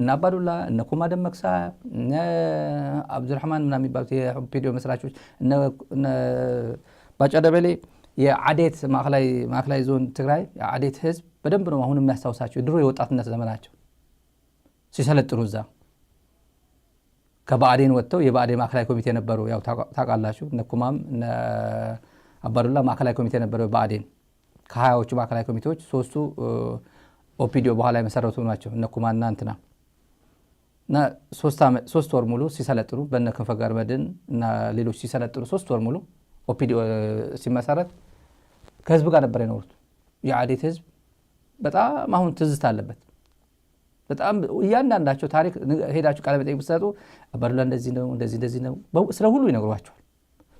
እና አባዱላ እነ ኩማ ደመቅሳ እነ አብዱልረህማን ምናምን የሚባሉት የኦፒዲዮ መስራቾች እነ ባጫ ደበሌ የዓዴት ማዕከላዊ ዞን ትግራይ የዓዴት ህዝብ በደንብ ነው አሁን የሚያስታውሳቸው ድሮ የወጣትነት ዘመናቸው ሲሰለጥኑ እዛ ከባዕዴን ወጥተው የባዕዴን ማዕከላዊ ኮሚቴ ነበሩ ያው ታውቃላችሁ እነ ኩማም እነ አባዱላ ማዕከላዊ ኮሚቴ ነበሩ ባዕዴን ከ20ዎቹ ማዕከላዊ ኮሚቴዎች ሶስቱ ኦፒዲዮ በኋላ የመሰረቱ ናቸው እነ ኩማና እንትና እና 3 ወር ሙሉ ሲሰለጥኑ በእነ ክንፈ ጋርመድን እና ሌሎች ሲሰለጥኑ 3 ወር ሙሉ ኦፒዲዮ ሲመሰረት ከህዝብ ጋር ነበር የኖሩት የዓዴት ህዝብ በጣም አሁን ትዝታ አለበት በጣም እያንዳንዳቸው ታሪክ ሄዳችሁ ቃለ መጠይቅ ብትሰጡ አባዱላ እንደዚህ ነው ስለ ሁሉ ይነግሯቸዋል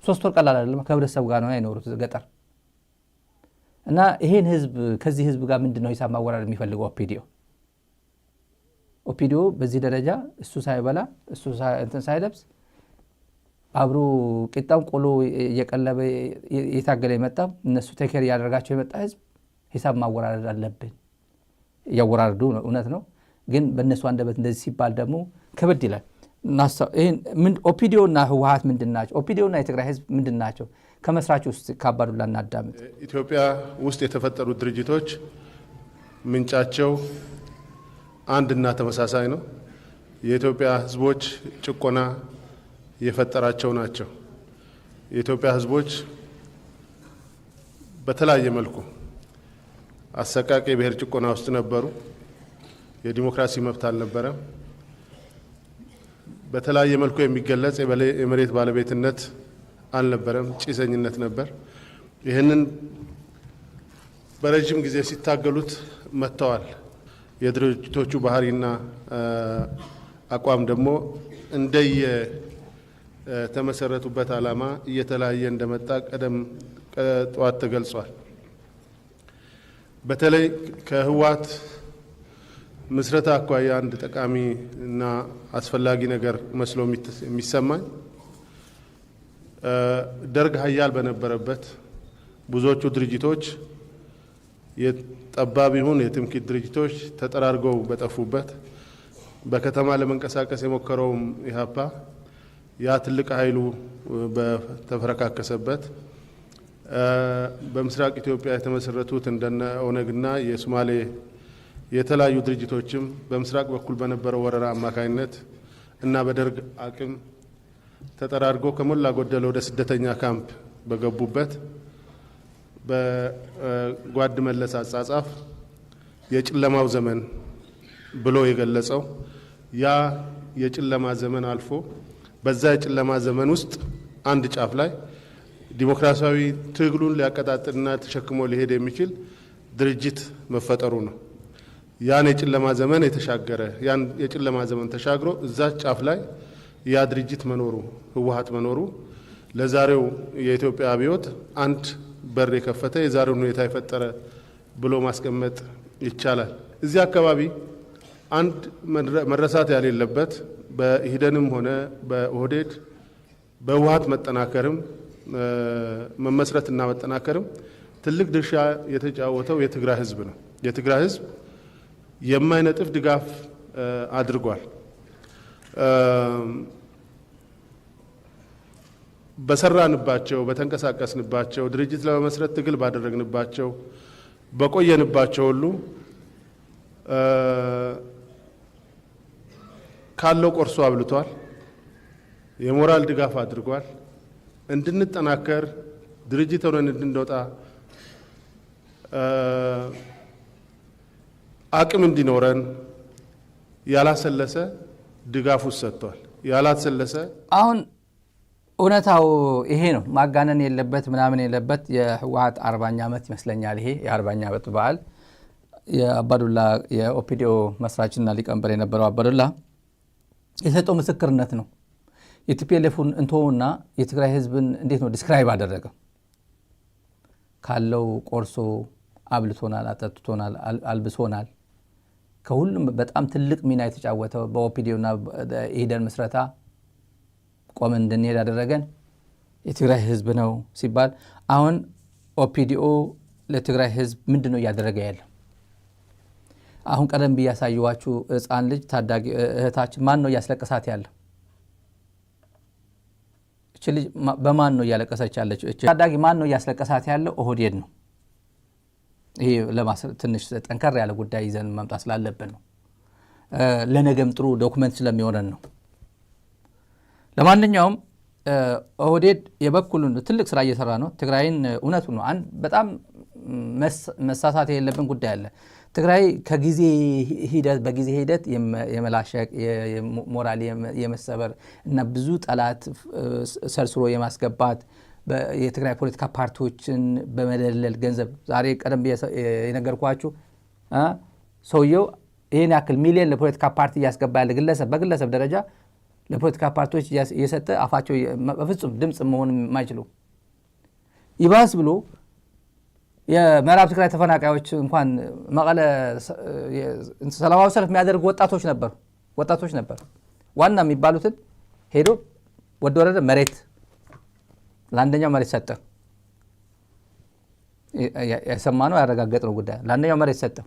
3 ወር ቀላል አይደለም ከህብረተሰቡ ጋር ነው የኖሩት ገጠር እና ይሄን ህዝብ ከዚህ ህዝብ ጋር ምንድነው ሂሳብ ማወራረድ የሚፈልገው ኦፒዲዮ በዚህ ደረጃ እሱ ሳይበላ እሱ እንትን ሳይለብስ አብሮ ቂጣም ቆሎ እየቀለበ የታገለ የመጣ እነሱ ቴኬር ያደርጋቸው የመጣ ህዝብ ሂሳብ ማወራረድ አለብን ያወራረዱ እውነት ነው ግን በእነሱ አንደበት እንደዚህ ሲባል ደግሞ ከበድ ይላል ይሄን ምን ኦፒዲዮና ህወሓት ምንድናቸው ኦፒዲዮና የትግራይ ህዝብ ምንድናቸው ከመስራቹ ውስጥ ካባዱላ እናዳምጥ ኢትዮጵያ ውስጥ የተፈጠሩ ድርጅቶች ምንጫቸው አንድና ተመሳሳይ ነው የኢትዮጵያ ህዝቦች ጭቆና የፈጠራቸው ናቸው የኢትዮጵያ ህዝቦች በተለያየ መልኩ አሰቃቂ ብሔር ጭቆና ውስጥ ነበሩ የዲሞክራሲ መብት አልነበረም በተለያየ መልኩ የሚገለጽ የመሬት ባለቤትነት አልነበረም ጭሰኝነት ነበር ይሄንን በረጅም ጊዜ ሲታገሉት መተዋል የድርጅቶቹ ባህሪና አቋም ደግሞ እንደየ ተመሰረቱበት ዓላማ እየተለያየ እንደመጣ ቀደም ጠዋት ተገልጿል በተለይ ከህወሓት ምስረታ አኳያ አንድ ጠቃሚ እና አስፈላጊ ነገር መስሎ የሚሰማኝ ደርግ ኃያል በነበረበት ብዙዎቹ ድርጅቶች የጠባብ ይሁን የትምክህት ድርጅቶች ተጠራርገው በጠፉበት በከተማ ለመንቀሳቀስ የሞከረውም ኢህአፓ ያ ትልቅ ኃይሉ በተፈረካከሰበት በምስራቅ ኢትዮጵያ የተመሰረቱት እንደነ ኦነግና የሶማሌ የተለያዩ ድርጅቶችም በምስራቅ በኩል በነበረው ወረራ አማካይነት እና በደርግ አቅም ተጠራርገው ከሞላ ጎደል ወደ ስደተኛ ካምፕ በገቡበት በጓድ መለስ አጻጻፍ የጨለማው ዘመን ብሎ የገለጸው ያ የጨለማ ዘመን አልፎ በዛ የጨለማ ዘመን ውስጥ አንድ ጫፍ ላይ ዲሞክራሲያዊ ትግሉን ሊያቀጣጥልና ተሸክሞ ሊሄድ የሚችል ድርጅት መፈጠሩ ነው ያን የጨለማ ዘመን የተሻገረ ያን የጨለማ ዘመን ተሻግሮ እዛ ጫፍ ላይ ያ ድርጅት መኖሩ ህወሓት መኖሩ ለዛሬው የኢትዮጵያ አብዮት አንድ በር የከፈተ የዛሬውን ሁኔታ የፈጠረ ብሎ ማስቀመጥ ይቻላል እዚህ አካባቢ አንድ መረሳት ያሌለበት በኢህደንም ሆነ በኦህዴድ በህወሓት መጠናከርም መመስረትና መጠናከርም ትልቅ ድርሻ የተጫወተው የትግራይ ህዝብ ነው የትግራይ ህዝብ የማይነጥፍ ድጋፍ አድርጓል በሰራንባቸው በተንቀሳቀስንባቸው ድርጅት ለመመስረት ትግል ባደረግንባቸው በቆየንባቸው ሁሉ ካለው ቆርሶ አብልቷል የሞራል ድጋፍ አድርጓል እንድንጠናከር ድርጅት ሆነን እንድንወጣ አቅም እንዲኖረን ያላሰለሰ ድጋፍ ሰጥቷል ያላሰለሰ አሁን እውነታው ይሄ ነው ማጋነን የለበት ምናምን የለበት የህወሓት 40ኛ ዓመት ይመስለኛል ይሄ የ40ኛ ዓመት በዓል የአባዱላ የኦፒዲዮ መስራችና ሊቀመንበር የነበረው አባዱላ የሰጠው ምስክርነት ነው የቲፒኤልኤፍን እንቶና የትግራይ ህዝብን እንዴት ነው ዲስክራይብ አደረገ ካለው ቆርሶ አብልቶናል አጠጥቶናል አልብሶናል ከሁሉም በጣም ትልቅ ሚና የተጫወተው በኦፒዲዮና ኢህደን መስረታ ቆመን እንድንሄድ ያደረገን የትግራይ ህዝብ ነው ሲባል አሁን ኦፒዲኦ ለትግራይ ህዝብ ምንድነው ያደረገ ያለው አሁን ቀደም ብያሳየዋችሁ ህፃን ልጅ ታዳጊ እህታችን ማን ነው ያስለቀሳት ያለው? እቺ ልጅ በማን ነው ያለቀሰች ያለችው? እቺ ታዳጊ ማን ነው ያስለቀሳት ያለው? ኦህዴድ ነው። ይሄ ትንሽ ጠንከር ያለ ጉዳይ ይዘን መምጣት ስላለብን ነው። ለነገም ጥሩ ዶክመንት ስለሚሆነን ነው። ለማንኛውም ኦህዴድ የበኩሉን ትልቅ ስራ እየሰራ ነው። ትግራይን እውነቱ ነው። አንድ በጣም መሳሳት የሌለብን ጉዳይ አለ። ትግራይ በጊዜ ሂደት የመላሸቅ የሞራል የመሰበር እና ብዙ ጠላት ሰርስሮ የማስገባት የትግራይ ፖለቲካ ፓርቲዎችን በመደለል ገንዘብ ዛሬ ቀደም የነገርኳችሁ ሰውየው ይህን ያክል ሚሊዮን ለፖለቲካ ፓርቲ እያስገባ ያለ በግለሰብ ደረጃ ለፖለቲካ ፓርቲዎች እየሰጠ አፋቸው በፍጹም ድምፅ መሆን የማይችሉ ይባስ ብሎ የምዕራብ ትግራይ ተፈናቃዮች እንኳን መቀለ ሰላማዊ ሰልፍ የሚያደርጉ ወጣቶች ነበሩ። ዋና የሚባሉትን ሄዶ ወደ ወረደ መሬት ለአንደኛው መሬት ሰጠ። የሰማነው ያረጋገጥነው ጉዳይ ለአንደኛው መሬት ሰጠ።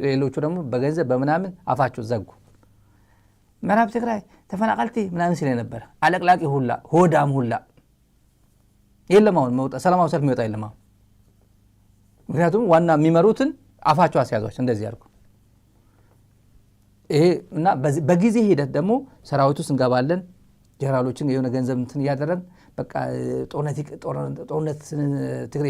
ሌሎቹ ደግሞ በገንዘብ በምናምን አፋቸው ዘጉ። ምዕራብ ትግራይ ተፈናቀልቲ ምናምን ሲል ነበር። አለቅላቂ ሁላ ሆዳም ሁላ የለም። አሁን ሰላማዊ ሰልፍ የሚወጣ የለም። ምክንያቱም ዋና የሚመሩትን አፋቸው አስያዟቸው እንደዚህ ያርጉ። ይሄ እና በጊዜ ሂደት ደግሞ ሰራዊቱ እንገባለን ጀነራሎችን የሆነ ገንዘብ እንትን እያደረግን በቃ ጦርነት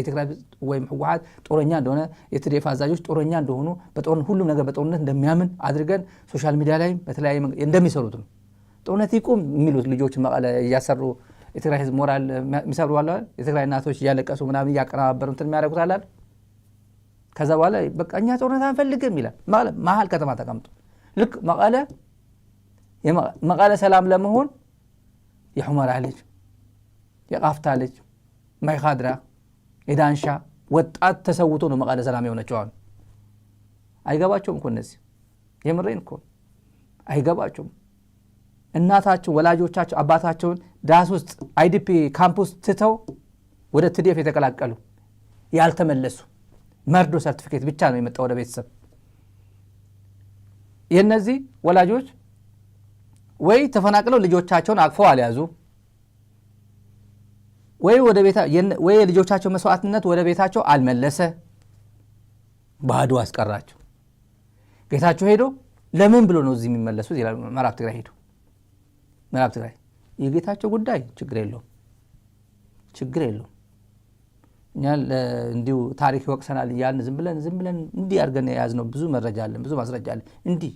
ትግራይ ወይም ህወሓት ጦረኛ እንደሆነ የትዴፍ አዛዦች ጦረኛ እንደሆኑ በጦርነት ሁሉም ነገር በጦርነት እንደሚያምን አድርገን ሶሻል ሚዲያ ላይ በተለያየ እንደሚሰሩት ነው። ጦርነት ይቁም የሚሉት ልጆች መቀለ እያሰሩ የትግራይ ህዝብ ሞራል የሚሰሩ አለ። የትግራይ እናቶች እያለቀሱ ምናምን እያቀናበሩ እንትን የሚያደርጉት አለ። ከዛ በኋላ በቃ እኛ ጦርነት አንፈልግም ይላል። መሀል ከተማ ተቀምጦ ልክ መቀለ ሰላም ለመሆን የሑመራ ልጅ የቃፍታ ልጅ ማይካድራ የዳንሻ ወጣት ተሰውቶ ነው መቀለ ሰላም የሆነችው። አሁን አይገባቸውም እኮ እነዚህ የምሬን እኮ አይገባቸውም። እናታቸው ወላጆቻቸው አባታቸውን ዳስ ውስጥ አይዲፒ ካምፕስ ትተው ወደ ትዴፍ የተቀላቀሉ ያልተመለሱ መርዶ ሰርቲፊኬት ብቻ ነው የመጣው ወደ ቤተሰብ። የነዚህ ወላጆች ወይ ተፈናቅለው ልጆቻቸውን አቅፈው አልያዙ ወይ ልጆቻቸው መስዋዕትነት ወደ ቤታቸው አልመለሰ፣ ባዶ አስቀራቸው። ጌታቸው ሄዶ ለምን ብሎ ነው እዚህ የሚመለሱት ይላል። ምዕራብ ትግራይ ሄዶ ምዕራብ ትግራይ የጌታቸው ጉዳይ ችግር የለውም። እኛ እንዲሁ ታሪክ ይወቅሰናል እያልን ዝም ብለን እንዲህ አድርገን የያዝነው ብዙ መረጃ አለን፣ ብዙ ማስረጃ አለን። እንዲህ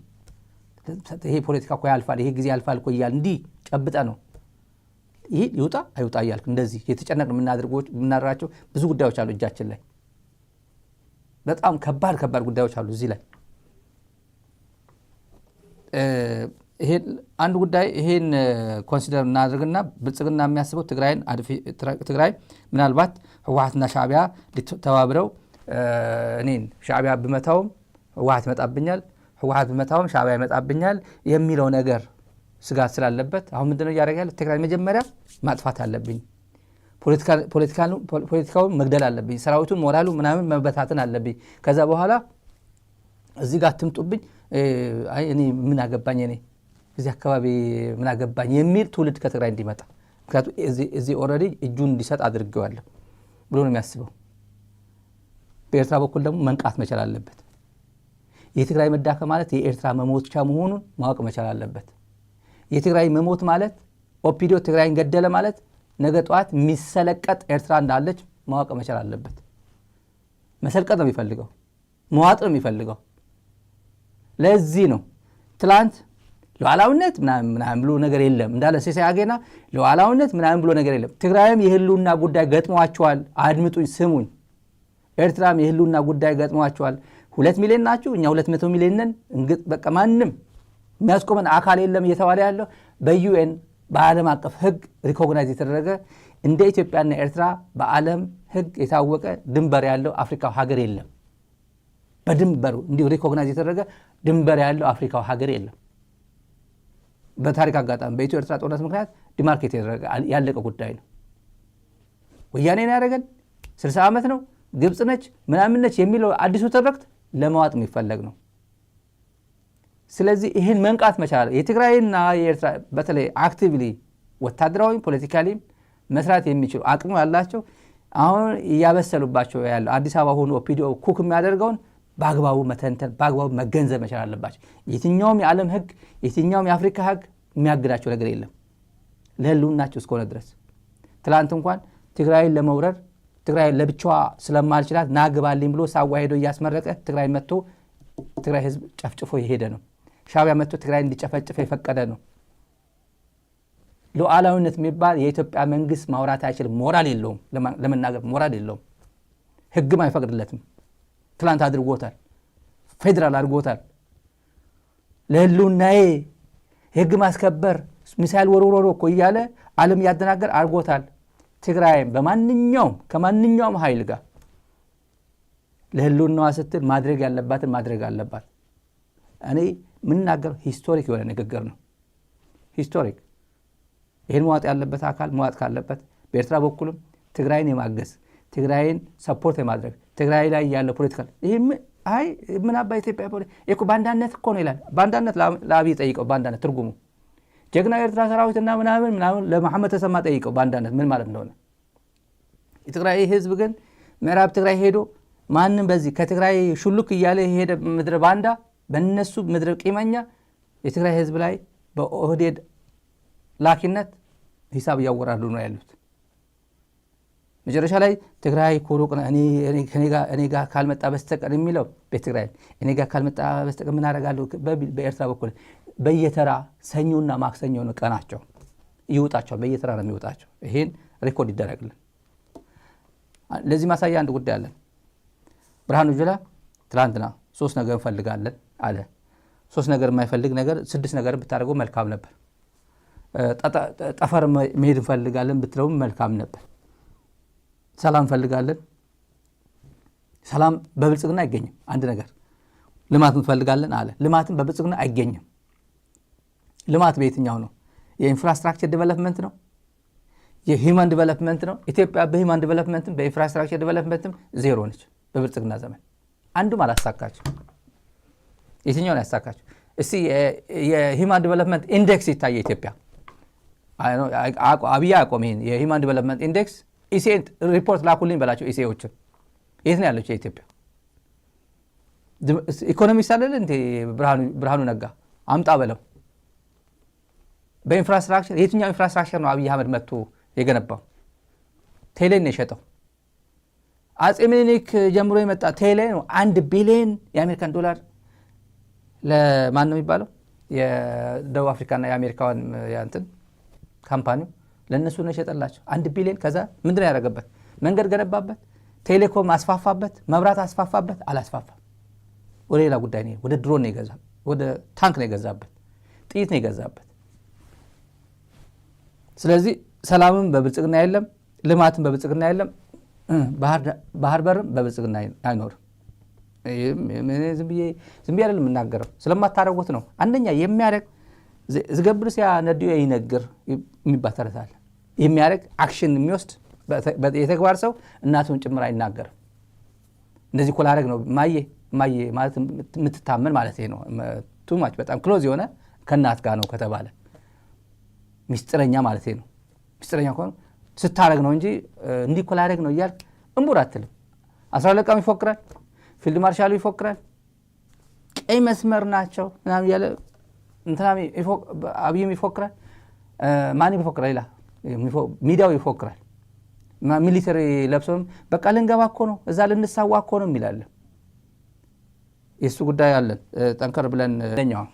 ይሄ ፖለቲካ እኮ ያልፋል፣ ይሄ ጊዜ ያልፋል እኮ እያልን እንዲህ ጨብጠ ነው ይሄ ይውጣ አይውጣ እያልክ እንደዚህ የተጨነቅን የምናደርጋቸው ብዙ ጉዳዮች አሉ እጃችን ላይ። በጣም ከባድ ጉዳዮች አሉ እዚህ ላይ። ይሄን አንድ ጉዳይ ይሄን ኮንሲደር እናድርግና ብልጽግና የሚያስበው ትግራይ ምናልባት ህወሓትና ሻዕቢያ ተባብረው እኔን ሻዕቢያ ብመታውም ህወሓት ይመጣብኛል፣ ህወሓት ብመታውም ሻዕቢያ ይመጣብኛል የሚለው ነገር ስጋት ስላለበት አሁን ምንድነው እያደረገ ያለው? ትግራይ መጀመሪያ ማጥፋት አለብኝ፣ ፖለቲካውን መግደል አለብኝ፣ ሰራዊቱን ሞራሉ ምናምን መበታተን አለብኝ። ከዛ በኋላ እዚህ ጋር ትምጡብኝ፣ እኔ ምን አገባኝ፣ እኔ እዚህ አካባቢ ምን አገባኝ የሚል ትውልድ ከትግራይ እንዲመጣ፣ ምክንያቱም እዚህ ኦልሬዲ እጁን እንዲሰጥ አድርገዋለሁ ብሎ ነው የሚያስበው። በኤርትራ በኩል ደግሞ መንቃት መቻል አለበት። የትግራይ መዳከም ማለት የኤርትራ መሞቻ መሆኑን ማወቅ መቻል አለበት። የትግራይ መሞት ማለት ኦፒዲዮ ትግራይን ገደለ ማለት ነገ ጠዋት የሚሰለቀጥ ኤርትራ እንዳለች ማወቅ መቻል አለበት። መሰልቀጥ ነው የሚፈልገው፣ መዋጥ ነው የሚፈልገው። ለዚህ ነው ትላንት ሉዓላዊነት ምናምን ብሎ ነገር የለም እንዳለ ሲሳይ አጌና ሉዓላዊነት ምናምን ብሎ ነገር የለም። ትግራይም የህልውና ጉዳይ ገጥሟቸዋል። አድምጡኝ፣ ስሙኝ። ኤርትራም የህልውና ጉዳይ ገጥሟቸዋል። 2 ሚሊዮን ናችሁ፣ እኛ 200 ሚሊዮን ነን። በቃ ማንም የሚያስቆመን አካል የለም እየተባለ ያለው በዩኤን በዓለም አቀፍ ህግ ሪኮግናይዝ የተደረገ እንደ ኢትዮጵያና ኤርትራ በዓለም ህግ የታወቀ ድንበር ያለው አፍሪካው ሀገር የለም። በድንበሩ እንዲሁ ሪኮግናይዝ የተደረገ ድንበር ያለው አፍሪካው ሀገር የለም። በታሪክ አጋጣሚ በኢትዮ ኤርትራ ጦርነት ምክንያት ዲማርኬት የተደረገ ያለቀ ጉዳይ ነው። ወያኔ ነው ያደረገን 60 ዓመት ነው ግብጽ ነች ምናምን ነች የሚለው አዲሱ ትርክት ለማዋጥ የሚፈለግ ነው። ስለዚህ ይህን መንቃት መቻል የትግራይና የኤርትራ በተለይ አክቲቭሊ ወታደራዊ ፖለቲካሊ መስራት የሚችሉ አቅሙ ያላቸው አሁን ያበሰሉባቸው ያለው አዲስ አበባ ሆኖ ኦፒዲዮ ኩክ የሚያደርገውን በአግባቡ መተንተን በአግባቡ መገንዘብ መቻል አለባቸው። የትኛውም የዓለም ህግ የትኛውም የአፍሪካ ህግ የሚያግዳቸው ነገር የለም ለህልውናቸው እስከሆነ ድረስ። ትላንት እንኳን ትግራይን ለመውረር ትግራይ ለብቻዋ ስለማልችላት ናግባልኝ ብሎ ሳዋ ሄዶ እያስመረቀ ትግራይ መጥቶ ትግራይ ህዝብ ጨፍጭፎ የሄደ ነው። ሻዕቢያ መጥቶ ትግራይ እንዲጨፈጭፍ የፈቀደ ነው። ሉዓላዊነት የሚባል የኢትዮጵያ መንግስት ማውራት አይችልም። ሞራል የለውም፣ ለመናገር ሞራል የለውም። ህግም አይፈቅድለትም። ትላንት አድርጎታል፣ ፌዴራል አድርጎታል። ለህልውናዬ ህግ ማስከበር ሚሳኤል ወርወሮ እኮ እያለ ዓለም ያደናገር አድርጎታል። ትግራይም በማንኛውም ከማንኛውም ኃይል ጋር ለህልውናዋ ስትል ማድረግ ያለባትን ማድረግ አለባት። እኔ ምናገር ሂስቶሪክ የሆነ ንግግር ነው። ሂስቶሪክ ይህን መዋጥ ያለበት አካል መዋጥ ካለበት በኤርትራ በኩልም ትግራይን የማገዝ ትግራይን ሰፖርት የማድረግ ትግራይ ላይ ያለው ፖለቲካል ይሄ ምን አባ ኢትዮጵያ እኮ ባንዳነት እኮ ነው ይላል። ባንዳነት ለአብይ ጠይቀው ባንዳነት ትርጉሙ ጀግና ኤርትራ ሰራዊትና ምናምን ለመሐመድ ተሰማ ጠይቀው ባንዳነት ምን ማለት እንደሆነ። የትግራይ ህዝብ ግን ምዕራብ ትግራይ ሄዶ ማንም በዚህ ከትግራይ ሹልክ እያለ ሄደ ምድረ ባንዳ በእነሱ ምድረ ቂመኛ የትግራይ ህዝብ ላይ በኦህዴድ ላኪነት ሂሳብ እያወራሉ ነው ያሉት። መጨረሻ ላይ ትግራይ ኮሩቅ እኔ ጋር ካልመጣ በስተቀር የሚለው በትግራይ እኔ ጋር ካልመጣ በስተቀር ምን አደርጋለሁ በኤርትራ በኩል በየተራ ሰኞና ማክሰኞ ነው ቀናቸው ይውጣቸው፣ በየተራ ነው የሚወጣቸው። ይሄን ሪኮርድ ይደረግልን። ለዚህ ማሳያ አንድ ጉዳይ አለ። ብርሃኑ ጁላ ትላንትና 3 ነገር እንፈልጋለን አለ። 3 ነገር የማይፈልግ ነገር 6 ነገር ብታደርገው መልካም ነበር። ጠፈር መሄድ እንፈልጋለን ብትለውም መልካም ነበር። ሰላም እንፈልጋለን። ሰላም በብልጽግና አይገኝም። አንድ ነገር ልማት እንፈልጋለን አለ። ልማትም በብልጽግና አይገኝም። ልማት በየትኛው ነው? የኢንፍራስትራክቸር ዲቨሎፕመንት ነው? የሂውማን ዲቨሎፕመንት ነው? ኢትዮጵያ በሂውማን ዲቨሎፕመንትም በኢንፍራስትራክቸር ዲቨሎፕመንትም ዜሮ ነች በብልጽግና ዘመን። አንዱም አላሳካችው። የትኛውን ያሳካችው? እስቲ የሂውማን ዲቨሎፕመንት ኢንዴክስ ይታየ ኢትዮጵያ። አብይ አቆም ይሄን የሂውማን ዲቨሎፕመንት ኢንዴክስ ኢሲኤ ሪፖርት ላኩልኝ በላቸው። ኢሲኤዎችን የት ነው ያለችው የኢትዮጵያ? ኢኮኖሚስት አይደል እንዴ ብርሃኑ ነጋ አምጣ በለው። በኢንፍራስትራክቸር የትኛው ኢንፍራስትራክቸር ነው አብይ አህመድ መጥቶ የገነባው? ቴሌን ነው የሸጠው። አጼ ምኒልክ ጀምሮ የመጣ ቴሌ ነው። 1 ቢሊዮን የአሜሪካን ዶላር ለማን ነው የሚባለው? የደቡብ አፍሪካና የአሜሪካን ያንተን ካምፓኒው ለነሱ ነው የሸጠላቸው 1 ቢሊዮን። ከዛ ምንድነው ያደረገበት? መንገድ ገነባበት፣ ቴሌኮም አስፋፋበት፣ መብራት አስፋፋበት። አላስፋፋም። ወደ ሌላ ጉዳይ ነው። ወደ ድሮን ነው የገዛበት፣ ወደ ታንክ ነው የገዛበት፣ ጥይት ነው የገዛበት። ስለዚህ ሰላምም በብልጽግና የለም፣ ልማትም በብልጽግና የለም፣ ባህር በርም በብልጽግና አይኖርም። ዝም ብዬ አይደለም የምናገረው፣ ስለማታረጉት ነው። አንደኛ የሚያደርግ ዝገብር ሲያ ነዲዮ ይነግር የሚባል ተረት አለ። የሚያደርግ አክሽን የሚወስድ የተግባር ሰው እናቱን ጭምር አይናገርም። እንደዚህ እኮ ላደርግ ነው ማዬ ማለት የምትታመን ማለት ነው። ቱማች በጣም ክሎዝ የሆነ ከእናት ጋር ነው ከተባለ ሚስጥረኛ ማለት ነው። ሚስጥረኛ ከሆነ ስታደርግ ነው እንጂ እንዲህ እኮ ላደርግ ነው እያልክ እምቡር አትልም። 12 ቀን ይፎክራል፣ ፊልድ ማርሻሉ ይፎክራል፣ ቀይ መስመር ናቸው ምናምን እያለ እንትናም አብይም ይፎክራል። ማን ይፎክራል? ሌላ ሚዲያው ይፎክራል። ሚሊተሪ ለብሶም በቃ ልንገባ እኮ ነው እዛ ልንሳዋ እኮ ነው የሚላለ። የሱ ጉዳይ አለን ጠንከር ብለን ለኛው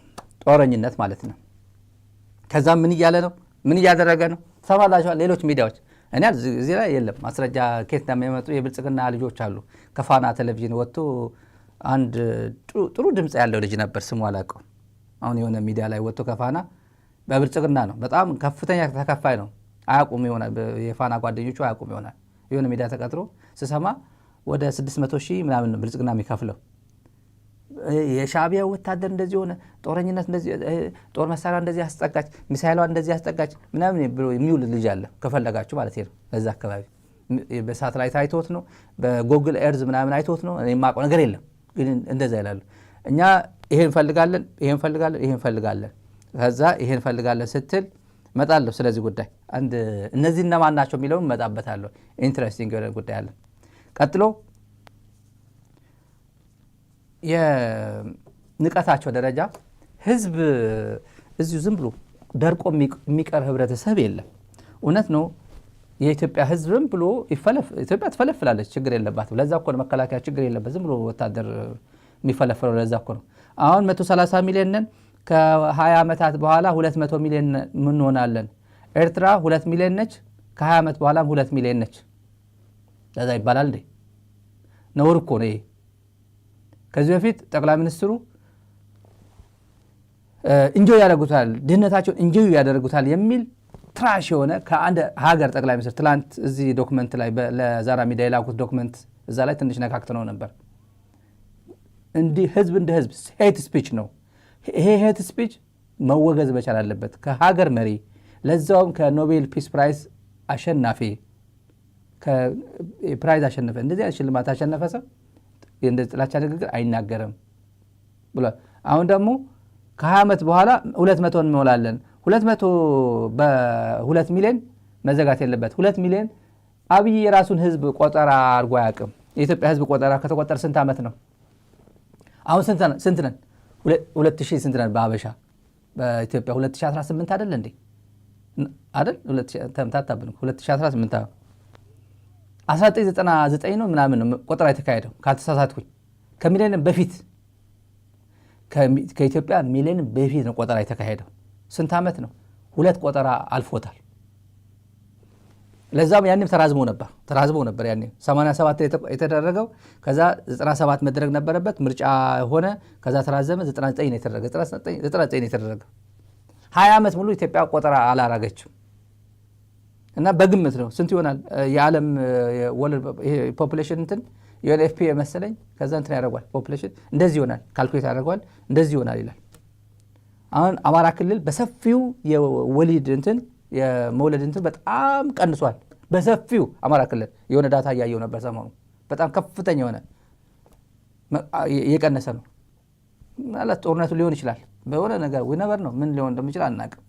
ጦረኝነት ማለት ነው። ከዛ ምን እያለ ነው? ምን እያደረገ ነው? ተባላችኋል። ሌሎች ሚዲያዎች እኔ እዚህ ላይ የለም ማስረጃ ከየት እንደሚመጡ የብልጽግና ልጆች አሉ። ከፋና ቴሌቪዥን ወጥቶ አንድ ጥሩ ድምጽ ያለው ልጅ ነበር፣ ስሙ አላውቀውም። አሁን የሆነ ሚዲያ ላይ ወጥቶ ከፋና በብልጽግና ነው በጣም ከፍተኛ ተከፋይ ነው። አያውቁም ይሆናል፣ የፋና ጓደኞቹ አያውቁም ይሆናል። የሆነ ሚዲያ ተቀጥሮ ስሰማ ወደ 600,000 ምናምን ነው ብልጽግና የሚከፍለው። የሻዕቢያ ወታደር እንደዚህ ሆነ፣ ጦረኝነት እንደዚህ፣ ጦር መሳሪያ እንደዚህ አስጠጋች፣ ሚሳኤሏ እንደዚህ አስጠጋች ምናምን ብሎ የሚውል ልጅ አለ። ከፈለጋችሁ ማለት ነው። በዛ አካባቢ በሳተላይት አይቶት ነው፣ በጎግል ኤርዝ ምናምን አይቶት ነው። እኔ የማውቀው ነገር የለም። ግን እንደዛ ይላሉ። እኛ ይሄን ፈልጋለን ከዛ ይሄን ፈልጋለን ስትል መጣለሁ። ስለዚህ ጉዳይ እነዚህ እነማን ናቸው የሚለውን መጣበታለሁ። ኢንትረስቲንግ የሆነ ጉዳይ አለ። ቀጥሎ የንቀታቸው ደረጃ ህዝብ እዚሁ ዝም ብሎ ደርቆ የሚቀር ህብረተሰብ የለም። እውነት ነው። የኢትዮጵያ ህዝብም ብሎ ኢትዮጵያ ትፈለፍላለች፣ ችግር የለባትም። ለዛ እኮ ነው መከላከያ ችግር የለበት፣ ዝም ብሎ ወታደር የሚፈለፈለው። ለዛ እኮ ነው። አሁን 130 ሚሊዮን ነን። ከ20 ዓመታት በኋላ 200 ሚሊዮን ምን ሆናለን? ኤርትራ 2 ሚሊዮን ነች፣ ከ20 ዓመት በኋላም 2 ሚሊዮን ነች። ለዛ ይባላል እንዴ? ነውር እኮ ነው ይሄ። ከዚህ በፊት ጠቅላይ ሚኒስትሩ እንጆይ ያደርጉታል፣ ድህነታቸውን እንጆይ ያደርጉታል የሚል ትራሽ የሆነ ከአንድ ሀገር ጠቅላይ ሚኒስትር ትላንት እዚህ ዶክመንት ላይ ለዛራ ሚዲያ የላኩት ዶክመንት እዛ ላይ ትንሽ ነካክተነው ነበር። እንዲህ ህዝብ እንደ ህዝብ ሄት ስፒች ነው ይሄ። ሄት ስፒች መወገዝ መቻል አለበት ከሀገር መሪ፣ ለዛውም ከኖቤል ፒስ ፕራይዝ አሸናፊ፣ ፕራይዝ አሸነፈ፣ እንደዚህ ሽልማት አሸነፈ ሰው እንደዚህ ጥላቻ ንግግር አይናገርም ብሏል። አሁን ደግሞ ከ20 ዓመት በኋላ 200 እንሞላለን። 200 በ2 ሚሊዮን መዘጋት የለበት። 2 ሚሊዮን አብይ የራሱን ህዝብ ቆጠራ አድርጎ አያውቅም። የኢትዮጵያ ህዝብ ቆጠራ ከተቆጠረ ስንት ዓመት ነው? አሁን ስንት ነን? 2000 ስንት ነን? በአበሻ በኢትዮጵያ 2018 አይደል እንዴ? አይደል? ተምታታብን 2018 1999 ነው ምናምን ነው ቆጠራ የተካሄደው ካልተሳሳትኩኝ። ከሚሊዮን በፊት ከኢትዮጵያ ሚሊዮን በፊት ነው ቆጠራ የተካሄደው። ስንት ዓመት ነው? 2 ቆጠራ አልፎታል። ለዛም ያኔም ተራዝሞ ነበር። ያኔ 87 የተደረገው ከዛ 97 መደረግ ነበረበት፣ ምርጫ ሆነ፣ ከዛ ተራዘመ። 99 ነው የተደረገው። 20 ዓመት ሙሉ ኢትዮጵያ ቆጠራ አላረገችም። እና በግምት ነው ስንት ይሆናል የዓለም ፖፑሌሽን እንትን የኤፍፒ መሰለኝ ከዛ እንትን ያደርጓል። ፖፑሌሽን እንደዚህ ይሆናል ካልኩሌት ያደርጓል፣ እንደዚህ ይሆናል ይላል። አሁን አማራ ክልል በሰፊው የወሊድ እንትን የመውለድ እንትን በጣም ቀንሷል። በሰፊው አማራ ክልል የሆነ ዳታ እያየው ነበር ሰሞኑ። በጣም ከፍተኛ የሆነ እየቀነሰ ነው ማለት ጦርነቱ ሊሆን ይችላል በሆነ ነገር ዊነበር ነው ምን ሊሆን እንደሚችል አናውቅም።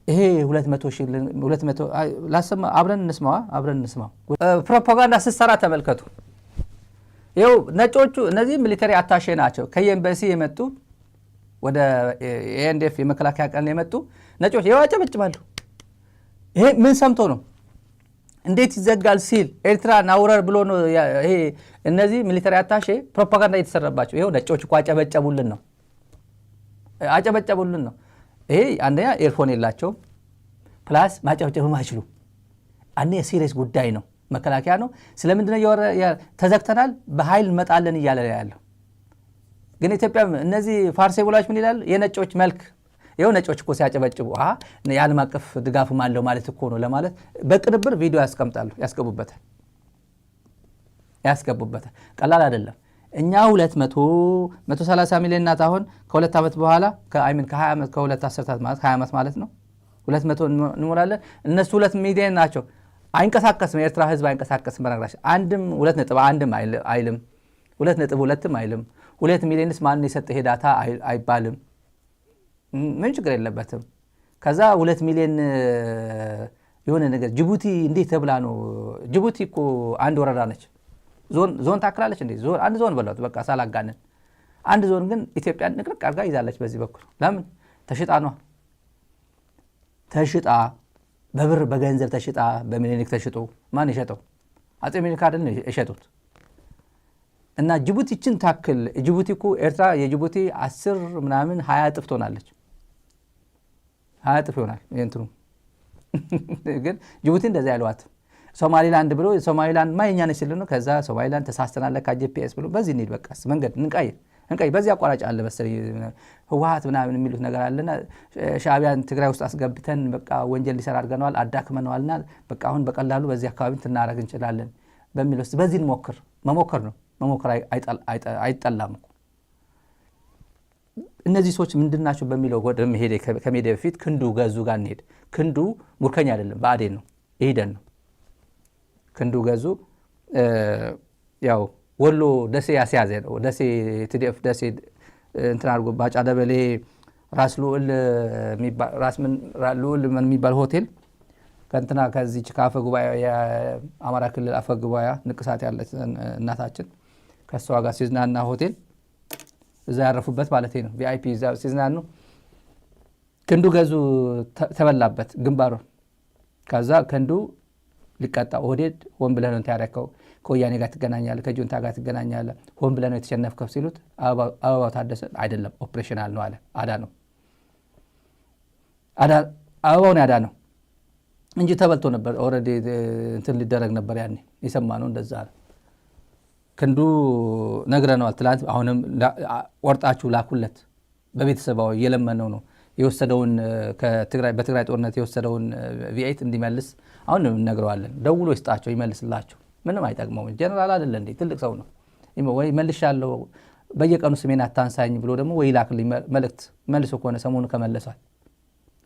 ይሄ 200 ላሰማ አብረን እንስማው። ፕሮፓጋንዳ ስትሰራ ተመልከቱ። ይኸው ነጮቹ እነዚህ ሚሊተሪ አታሼ ናቸው ከኤምባሲ የመጡ ወደ ኤንዲኤፍ የመከላከያ ቀን የመጡ ነጮች ያጨበጭባሉ። ይሄ ምን ሰምቶ ነው? እንዴት ይዘጋል ሲል ኤርትራ ናውረር ብሎ ነው። ይሄ እነዚህ ሚሊተሪ አታሼ ፕሮፓጋንዳ እየተሰራባቸው ይሄው ነጮች እኮ አጨበጨቡልን ነው። ይሄ አንደኛ ኤርፎን የላቸውም፣ ፕላስ ማጨብጨብም አይችሉም። አንዴ ሲሪየስ ጉዳይ ነው። መከላከያ ነው። ስለምንድነው ተዘግተናል በኃይል እንመጣለን እያለ ያለው። ግን ኢትዮጵያ እነዚህ ፋርሴ ብላች ምን ይላል? የነጮች መልክ ይኸው ነጮች እኮ ሲያጨበጭቡ የዓለም አቀፍ ድጋፍም አለው ማለት እኮ ነው ለማለት በቅንብር ቪዲዮ ያስገቡበታል። ቀላል አይደለም። እኛ 130 ሚሊዮን ናት። አሁን ከ2 ዓመት በኋላ ከ20 ዓመት ከ2 አስርታት ማለት 20 ዓመት ማለት ነው 200 እንሞላለን። እነሱ 2 ሚሊዮን ናቸው። አይንቀሳቀስም። የኤርትራ ህዝብ አይንቀሳቀስም። በነገራችን አንድም 2.1 አይልም፣ 2.2 አይልም። 2 ሚሊዮንስ ማን የሰጠ ዳታ አይባልም። ምን ችግር የለበትም። ከዛ 2 ሚሊዮን የሆነ ነገር ጅቡቲ እንዴት ተብላ ነው? ጅቡቲ እኮ አንድ ወረዳ ነች። ዞን ታክላለች እንዴ? አንድ ዞን በሏት በቃ ሳላጋነን። አንድ ዞን ግን ኢትዮጵያን ንቅርቅ አድርጋ ይዛለች በዚህ በኩል። ለምን? ተሽጣ በብር በገንዘብ ተሽጣ፣ በሚሊዮን ተሽጦ። ማን የሸጠው? አጼ ሚኒሊክ አይደል የሸጡት። እና ጅቡቲችን ታክል ጅቡቲ እኮ ኤርትራ የጅቡቲ 10 ምናምን 20 እጥፍ ትሆናለች። 20 እጥፍ ይሆናል እንትኑ። ግን ጅቡቲ እንደዛ ያለዋት ሶማሊላንድ ብሎ ሶማሊላንድ ማየኛ ነች ሲል ነው። ከዛ ሶማሊላንድ ተሳስተናል ከጂፒኤስ ብሎ በዚህ እንሂድ በቃ መንገድ እንቀይር በዚህ አቋራጭ አለ መሰለኝ ህወሓት ምናምን የሚሉት ነገር አለና ሻዕቢያን ትግራይ ውስጥ አስገብተን በቃ ወንጀል ሊሰራ አድርገናል፣ አዳክመናልና በቃ አሁን በቀላሉ በዚህ አካባቢ እናረግ እንችላለን በሚል ውስጥ በዚህ መሞከር ነው። መሞከር አይጠላም እኮ። እነዚህ ሰዎች ምንድናቸው በሚለው ወደ መሄድ ከመሄድ በፊት ክንዱ ገዙ ጋር እንሄድ። ክንዱ ሙርከኛ አይደለም፣ ብአዴን ነው፣ ኢህዴን ነው። ክንዱ ገዙ ያው ወሎ ደሴ ያስያዘ ነው። ደሴ TDF ደሴ እንትን አድርጎ ባጫ ደበሌ ራስ ልዑል ምን የሚባል ሆቴል ከእንትና ከዚች ከአፈ ጉባኤ የአማራ ክልል አፈ ጉባኤ ንቅሳት ያለች እናታችን ከሷ ጋር ሲዝናና ሆቴል እዛ ያረፉበት ማለት ነው። VIP እዛ ሲዝናኑ ክንዱ ገዙ ተበላበት ግንባሩ። ከዛ ክንዱ ሊቀጣ ኦህዴድ ሆን ብለህ ነው ያደረከው፣ ከወያኔ ጋር ትገናኛለህ፣ ከጁንታ ጋር ትገናኛለህ፣ ሆን ብለህ ነው የተሸነፍከው ሲሉት አበባው ታደሰ አይደለም ኦፕሬሽናል ነው አለ። አዳነው አበባውን ያዳነው እንጂ ተበልቶ ነበር። ኦልሬዲ እንትን ሊደረግ ነበር ያኔ የሰማነው እንደዛ ነው። ክንዱ ነግረነዋል ትላንት። አሁንም ወርጣችሁ ላኩለት በቤተሰባው እየለመነው ነው የወሰደውን በትግራይ ጦርነት የወሰደውን V8 እንዲመልስ አሁን እንነግረዋለን። ደውሎ ይስጣቸው ይመልስላቸው። ምንም አይጠቅመው። ጀነራል አይደለ እንዴ? ትልቅ ሰው ነው። ወይ መልሻለሁ በየቀኑ ስሜን አታንሳኝ ብሎ ደግሞ ወይ ላክልኝ መልእክት መልሶ ከሆነ ሰሞኑ ከመለሷል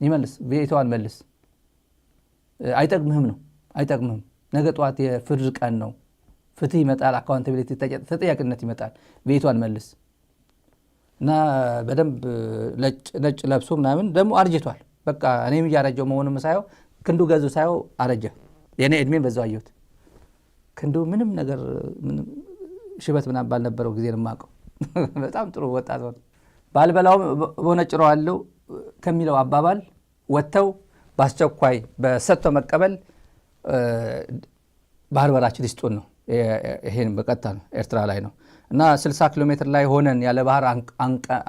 ይመልስ። V8ዋን መልስ። አይጠቅምህም ነው አይጠቅምህም። ነገ ጧት የፍርድ ቀን ነው። ፍትህ ይመጣል፣ አካውንታቢሊቲ ተጠያቂነት ይመጣል። V8ዋን መልስ እና በደንብ ነጭ ለብሶ ምናምን ደግሞ አርጅቷል። በቃ እኔም እያረጀው መሆኑን ሳየው ክንዱ ገዙ ሳየው አረጀ። የኔ እድሜን በዛው አየሁት። ክንዱ ምንም ነገር ምንም ሽበት ምናምን ባልነበረው ጊዜ ነው የማውቀው። በጣም ጥሩ ወጣት ነው። ባልበላው በነጭረዋለሁ ከሚለው አባባል ወጥተው በአስቸኳይ በሰጥቶ መቀበል ባህር በራችን ይስጡን ነው። ይሄን በቀጥታ ነው ኤርትራ ላይ ነው እና 60 ኪሎ ሜትር ላይ ሆነን ያለ ባህር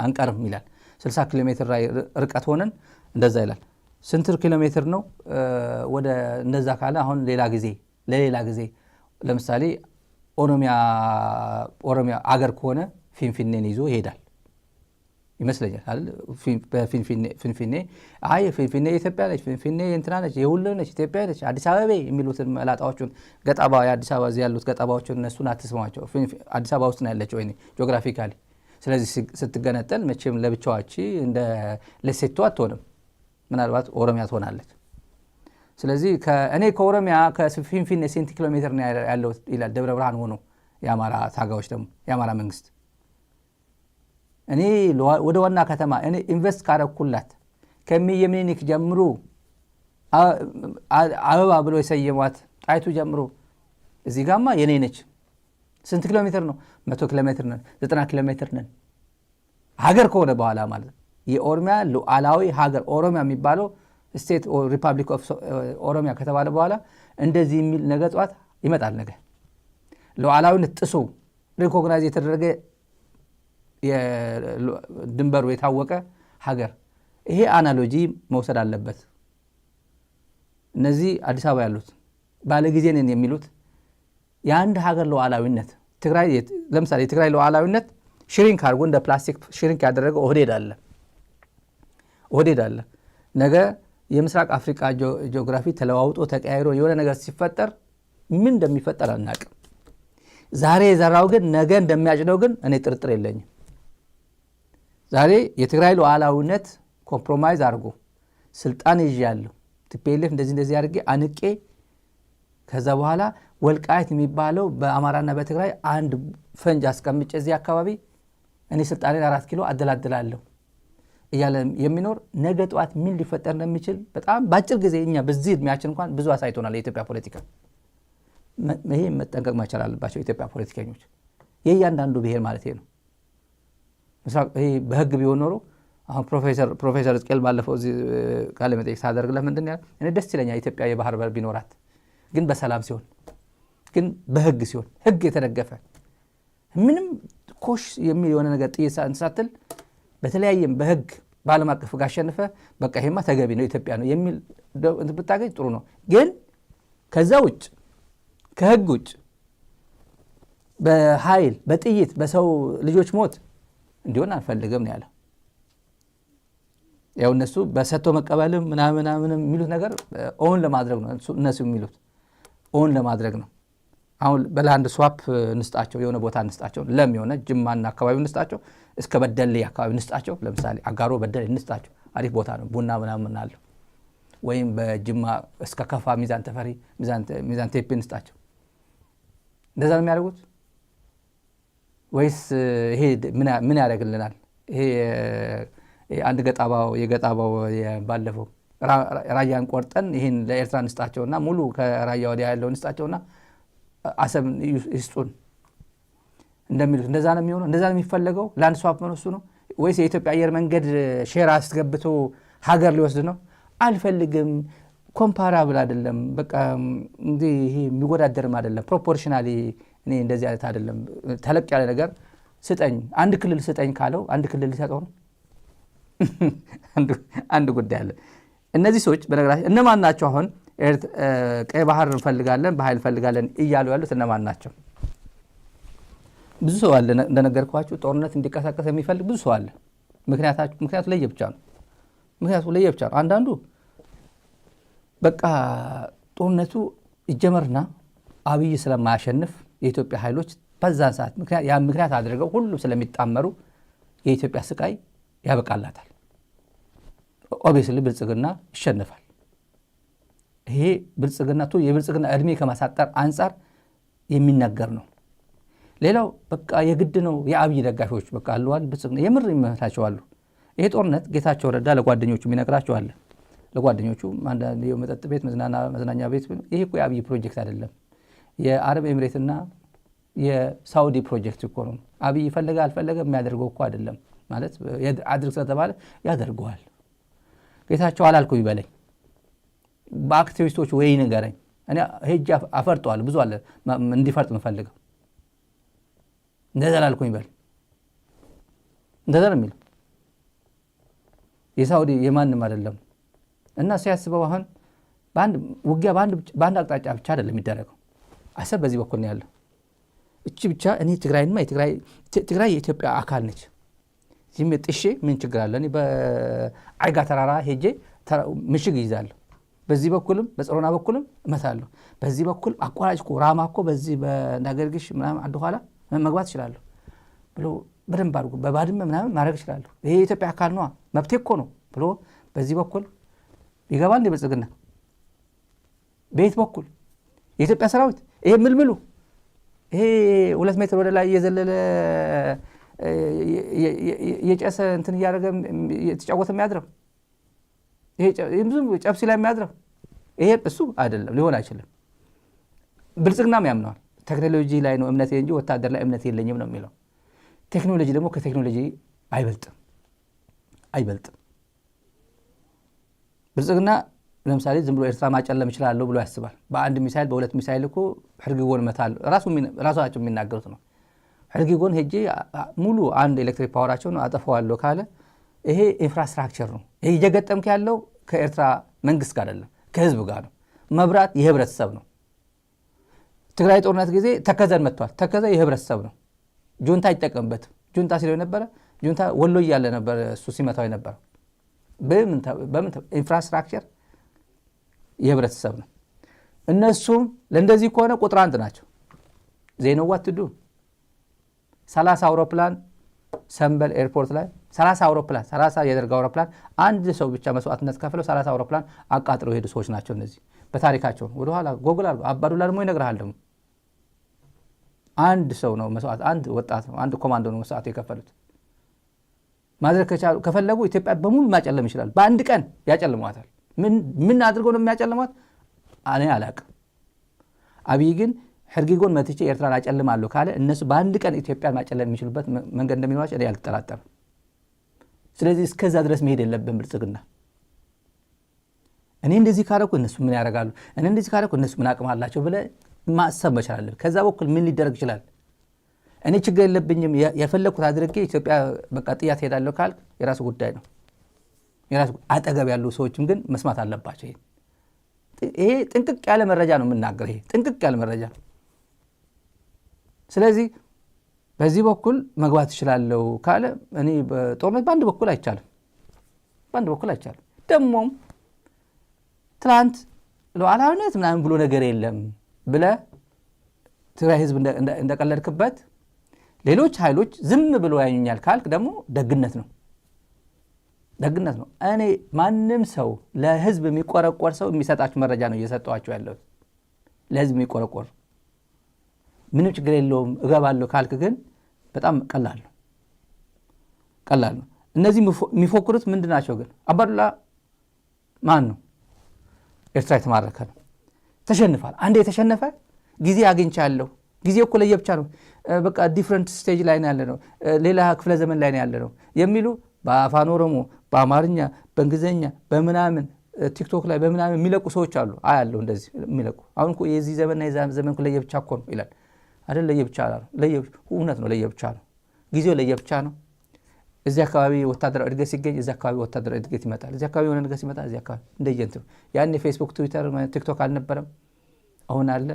አንቀርም ይላል። 60 ኪሎ ሜትር ላይ ርቀት ሆነን እንደዛ ይላል። ስንት ኪሎ ሜትር ነው? ወደ እንደዛ ካለ አሁን ለሌላ ጊዜ ለምሳሌ ኦሮሚያ አገር ከሆነ ፊንፊኔን ይዞ ይሄዳል ይመስለኛል አይደል? ፊንፊኔ ፊንፊኔ ኢትዮጵያ ነች፣ ፊንፊኔ እንትና ነች፣ የሁሉ ነች፣ ኢትዮጵያ ነች፣ አዲስ አበባ የሚሉትን መላጣዎቹን ገጣባ የአዲስ አበባ እዚህ ያሉት ገጣባዎቹን እነሱን አትስማቸው። አዲስ አበባ ውስጥ ነው ያለችው ወይ ጂኦግራፊካሊ። ስለዚህ ስትገነጠል መቼም ለብቻዋች እንደ ለሴቶ አትሆንም፣ ምናልባት ኦሮሚያ ትሆናለች። ስለዚህ እኔ ከኦሮሚያ ከፊንፊኔ ስንት ኪሎ ሜትር ነው ያለው ይላል ደብረ ብርሃን ሆኖ የአማራ ታጋዮች ደግሞ የአማራ መንግስት እኔ ወደ ዋና ከተማ እኔ ኢንቨስት ካረኩላት ከምኒልክ ጀምሮ አበባ ብሎ የሰየሟት ጣይቱ ጀምሮ እዚህ ጋማ የኔ ነች። ስንት ኪሎ ሜትር ነው? 100 ኪሎ ሜትር ነን፣ 90 ኪሎ ሜትር ነን። ሀገር ከሆነ በኋላ ማለት የኦሮሚያ ሉዓላዊ ሀገር ኦሮሚያ የሚባለው ስቴት ሪፐብሊክ ኦፍ ኦሮሚያ ከተባለ በኋላ እንደዚህ የሚል ነገ ጧት ይመጣል። ነገ ሉዓላዊነት ጥሶ ሪኮግናይዝ የተደረገ ድንበሩ የታወቀ ሀገር። ይሄ አናሎጂ መውሰድ አለበት። እነዚህ አዲስ አበባ ያሉት ባለጊዜ ነን የሚሉት የአንድ ሀገር ሉዓላዊነት ትግራይ ለምሳሌ የትግራይ ሉዓላዊነት ሽሪንክ አድርጎ እንደ ፕላስቲክ ሽሪንክ ያደረገው ኦህዴድ አለ። ነገ የምስራቅ አፍሪካ ጂኦግራፊ ተለዋውጦ ተቀያይሮ የሆነ ነገር ሲፈጠር ምን እንደሚፈጠር አናውቅም። ዛሬ የዘራው ግን ነገ እንደሚያጭደው ግን እኔ ጥርጥር የለኝም። ዛሬ የትግራይ ሉዓላዊነት ኮምፕሮማይዝ አድርጎ ስልጣን ይዣለሁ TPLF እንደዚህ አድርጌ አንቄ ከዛ በኋላ ወልቃይት የሚባለው በአማራና በትግራይ አንድ ፈንጅ አስቀምጬ እዚህ አካባቢ እኔ ስልጣኔን 4 ኪሎ አደላድላለሁ እያለ የሚኖር ነገ ጧት ምን ሊፈጠር እንደሚችል በጣም ባጭር ጊዜ እኛ በዚህ እድሜያችን እንኳን ብዙ አሳይቶናል። የኢትዮጵያ ፖለቲካ ይሄ መጠንቀቅ መቻል አለባቸው የኢትዮጵያ ፖለቲከኞች፣ የእያንዳንዱ ብሔር ማለት ነው። ይሄ በህግ ቢሆን ኖሮ አሁን ፕሮፌሰር እስቄል ባለፈው እዚህ ቃለ መጠይቅ ሳደርግለት ምንድን ነው እኔ ደስ ይለኛል ኢትዮጵያ የባህር በር ቢኖራት፣ ግን በሰላም ሲሆን፣ ግን በህግ ሲሆን፣ ህግ የተደገፈ ምንም ኮሽ የሚል የሆነ ነገር ጥይት ሳትል በተለያየም በህግ በዓለም አቀፍ ህግ አሸንፈ በቃ ይሄማ ተገቢ ነው ኢትዮጵያ ነው የሚል ብታገኝ ጥሩ ነው። ግን ከዛ ውጭ ከህግ ውጭ በኃይል በጥይት በሰው ልጆች ሞት እንዲሆን አንፈልግም ነው ያለው። ያው እነሱ በሰጥቶ መቀበልም ምናምን የሚሉት ነገር ኦን ለማድረግ ነው። እነሱ የሚሉት ኦን ለማድረግ ነው። አሁን በላንድ ስዋፕ እንስጣቸው፣ የሆነ ቦታ እንስጣቸው፣ ለም የሆነ ጅማና አካባቢው እንስጣቸው፣ እስከ በደሌ አካባቢ እንስጣቸው። ለምሳሌ አጋሮ በደሌ እንስጣቸው፣ አሪፍ ቦታ ነው፣ ቡና ምናምን አለው። ወይም በጅማ እስከ ከፋ ሚዛን ተፈሪ ሚዛን ቴፒ እንስጣቸው። እንደዛ ነው የሚያደርጉት። ወይስ ይሄ ምን ያደርግልናል? ይሄ አንድ የገጣባው ባለፈው ራያን ቆርጠን ይሄን ለኤርትራ እንስጣቸውና ሙሉ ከራያ ወዲያ ያለው እንስጣቸውና አሰብ ይስጡን እንደሚሉት እንደዛ ነው የሚሆነው? እንደዛ ነው የሚፈለገው? ላንድ ስዋፕ ነው እሱ ነው ወይስ የኢትዮጵያ አየር መንገድ ሼር አስገብቶ ሀገር ሊወስድ ነው? አልፈልግም። ኮምፓራብል አይደለም። በቃ እንዴ ይሄ የሚወዳደርም አይደለም። ፕሮፖርሽናሊ እኔ እንደዚህ አይነት አይደለም። ተለቅ ያለ ነገር ስጠኝ፣ አንድ ክልል ስጠኝ ካለው አንድ ክልል ሊሰጠው ነው? አንድ ጉዳይ አለ። እነዚህ ሰዎች በነገራችን እነማን ናቸው? አሁን ቀይ ባህር እንፈልጋለን በኃይል እንፈልጋለን እያሉ ያሉት እነማን ናቸው? ብዙ ሰው አለ። እንደነገርኳችሁ ጦርነት እንዲቀሳቀስ የሚፈልግ ብዙ ሰው አለ። ምክንያቱ ለየብቻ ነው። አንዳንዱ በቃ ጦርነቱ ይጀመርና አብይ ስለማያሸንፍ የኢትዮጵያ ኃይሎች በዛን ሰዓት ምክንያት አድርገው ሁሉም ስለሚጣመሩ የኢትዮጵያ ስቃይ ያበቃላታል። ኦብቪየስሊ ብልጽግና ይሸነፋል። ይሄ የብልጽግና እድሜ ከማሳጠር አንጻር የሚነገር ነው። ሌላው በቃ የግድ ነው። የአብይ ደጋፊዎች በቃ አለዋል ብልጽግና የምር ይመስላቸዋል። ይሄ ጦርነት ጌታቸው ረዳ ለጓደኞቹ ይነግራቸዋል። ለጓደኞቹ አንዳንድ የመጠጥ ቤት መዝናኛ ቤት ይሄ እኮ የአብይ ፕሮጀክት አይደለም፣ የአረብ ኤምሬትና የሳውዲ ፕሮጀክት እኮ ነው። አብይ ፈለገ አልፈለገ የሚያደርገው እኮ አይደለም ማለት አድርግ ስለተባለ ያደርገዋል። ጌታቸው አላልኩ ይበለኝ፣ በአክቲቪስቶች ወይ ንገረኝ። እኔ ሄጄ አፈርጠዋል። ብዙ አለ እንዲፈርጥ የምፈልገው። እንደዛ ላልኩኝ ይበል። እንደዛ ነው የሚለው። የሳውዲ የማንም አይደለም። እና ሲያስበው አሁን ውጊያ በአንድ አቅጣጫ ብቻ አይደለም የሚደረገው። አሰብ በዚህ በኩል ነው ያለው። እቺ ብቻ እኔ ትግራይ የኢትዮጵያ አካል ነች። እዚህም ጥሼ ምን ችግር አለ? እኔ በአይጋ ተራራ ሄጄ ምሽግ ይይዛለሁ። በዚህ በኩልም በጽሮና በኩልም እመታለሁ። በዚህ በኩል አቋራጭ እኮ ራማ እኮ በዚህ በናገርግሽ ምናምን አንድ ኋላ መግባት ይችላለሁ ብሎ በደንብ አድርጎ በባድመ ምናምን ማድረግ ይችላለሁ። ይሄ የኢትዮጵያ አካል ነው፣ መብቴ እኮ ነው ብሎ በዚህ በኩል ይገባል። ብልጽግና በየት በኩል የኢትዮጵያ ሰራዊት ይሄ ምልምሉ ይሄ 2 ሜትር ወደ ላይ እየዘለለ የጨሰ እንትን እያደረገ የተጫወተ የሚያድረው ይሄ ብዙ ጨብሲ ላይ የሚያድረው ይሄ እሱ አይደለም፣ ሊሆን አይችልም። ብልጽግናም ያምነዋል። ቴክኖሎጂ ላይ ነው እምነቴ እንጂ ወታደር ላይ እምነት የለኝም ነው የሚለው። ቴክኖሎጂ ደግሞ ከቴክኖሎጂ አይበልጥም። ብልጽግና ለምሳሌ ዝም ብሎ ኤርትራ ማጨለም ይችላል ብሎ ያስባል። በአንድ ሚሳይል በሁለት ሚሳይል እኮ ሕርግጎን መታል ራሳቸው የሚናገሩት ነው። ሕርግጎን ሄጄ ሙሉ አንድ ኤሌክትሪክ ፓወራቸውን አጠፋዋለሁ ካለ ይሄ ኢንፍራስትራክቸር ነው። ይሄ እየገጠምክ ያለው ከኤርትራ መንግስት ጋር አይደለም፣ ከህዝብ ጋር ነው። መብራት የህብረተሰብ ነው። ትግራይ ጦርነት ጊዜ ተከዘን መጥቷል። ተከዘ የህብረተሰብ ነው። ጁንታ አይጠቀምበትም። ጁንታ ሲለው የነበረ ጁንታ ወሎ እያለ ነበር እሱ ሲመታው የነበረ። በምን ኢንፍራስትራክቸር የህብረተሰብ ነው። እነሱም ለእንደዚህ ከሆነ ቁጥር 1 ናቸው። ዜናዋት ትዱ 30 አውሮፕላን ሰንበል ኤርፖርት ላይ 30 አውሮፕላን 30 የደርግ አውሮፕላን አንድ ሰው ብቻ መስዋዕትነት ከፍለው 30 አውሮፕላን አቃጥለው ሄዱ ሰዎች ናቸው እነዚህ። በታሪካቸው ወደ ኋላ ጎግል አድርጎ አባዱላ ደግሞ ይነግርሃል። ደግሞ አንድ ሰው ነው መስዋዕት፣ አንድ ወጣት ነው፣ አንድ ኮማንዶ ነው መስዋዕት የከፈሉት። ማድረግ ከፈለጉ ኢትዮጵያ በሙሉ ማጨለም ይችላል። በአንድ ቀን ያጨልሟታል። ምን አድርገው ነው የሚያጨልሟት? እኔ አላቅም። አብይ ግን ሕርግጎን መትቼ ኤርትራን አጨልማለሁ ካለ እነሱ በአንድ ቀን ኢትዮጵያን ማጨለም የሚችሉበት መንገድ እንደሚኖራቸው እኔ አልጠራጠርም። ስለዚህ እስከዛ ድረስ መሄድ የለብን ብልጽግና። እኔ እንደዚህ ካደረኩ እነሱ ምን ያደርጋሉ፣ እኔ እንደዚህ ካደረኩ እነሱ ምን አቅም አላቸው ብለህ ማሰብ መቻል አለብህ። ከዛ በኩል ምን ሊደረግ ይችላል? እኔ ችግር የለብኝም የፈለኩት አድርጌ ኢትዮጵያ በቃ ጥያት ሄዳለሁ ካልክ የራሱ ጉዳይ ነው። የራሱ አጠገብ ያሉ ሰዎችም ግን መስማት አለባቸው። ይሄ ጥንቅቅ ያለ መረጃ ነው የምናገር። ይሄ ጥንቅቅ ያለ መረጃ። ስለዚህ በዚህ በኩል መግባት ይችላለው ካለ እኔ በጦርነት በአንድ በኩል አይቻልም። ደግሞም ትላንት ሉዓላዊነት ምናምን ብሎ ነገር የለም ብለህ ትግራይ ህዝብ እንደቀለድክበት ሌሎች ኃይሎች ዝም ብሎ ያዩኛል ካልክ ደግሞ ደግነት ነው። እኔ ማንም ሰው ለህዝብ የሚቆረቆር ሰው የሚሰጣችሁ መረጃ ነው እየሰጠዋችሁ ያለው። ለህዝብ የሚቆረቆር ምንም ችግር የለውም እገባለሁ ካልክ ግን በጣም ቀላል ነው። እነዚህ የሚፎክሩት ምንድናቸው ግን? አባዱላ ማን ነው? ኤርትራ የተማረከ ነው። ተሸንፏል። አንዴ የተሸነፈ ጊዜ አግኝቻለሁ። ጊዜ እኮ ለየብቻ ነው። በቃ ዲፍረንት ስቴጅ ላይ ነው ያለነው፣ ሌላ ክፍለ ዘመን ላይ ነው ያለነው የሚሉ በአፋን ኦሮሞ፣ በአማርኛ፣ በእንግሊዝኛ በምናምን ቲክቶክ ላይ በምናምን የሚለቁ ሰዎች አሉ። አያለሁ እንደዚህ የሚለቁ። አሁን እኮ የዚህ ዘመንና የዛን ዘመን እኮ ለየብቻ እኮ ነው ይላል አይደል? ለየብቻ ነው። እውነት ነው፣ ለየብቻ ነው። ጊዜው ለየብቻ ነው። እዚህ አካባቢ ወታደራዊ እድገት ሲገኝ እዚህ አካባቢ ወታደራዊ እድገት ይመጣል። እዚህ አካባቢ የሆነ ነገር ሲመጣ እዚህ አካባቢ እንደየንት። ያኔ ፌስቡክ፣ ትዊተር፣ ቲክቶክ አልነበረም፣ አሁን አለ።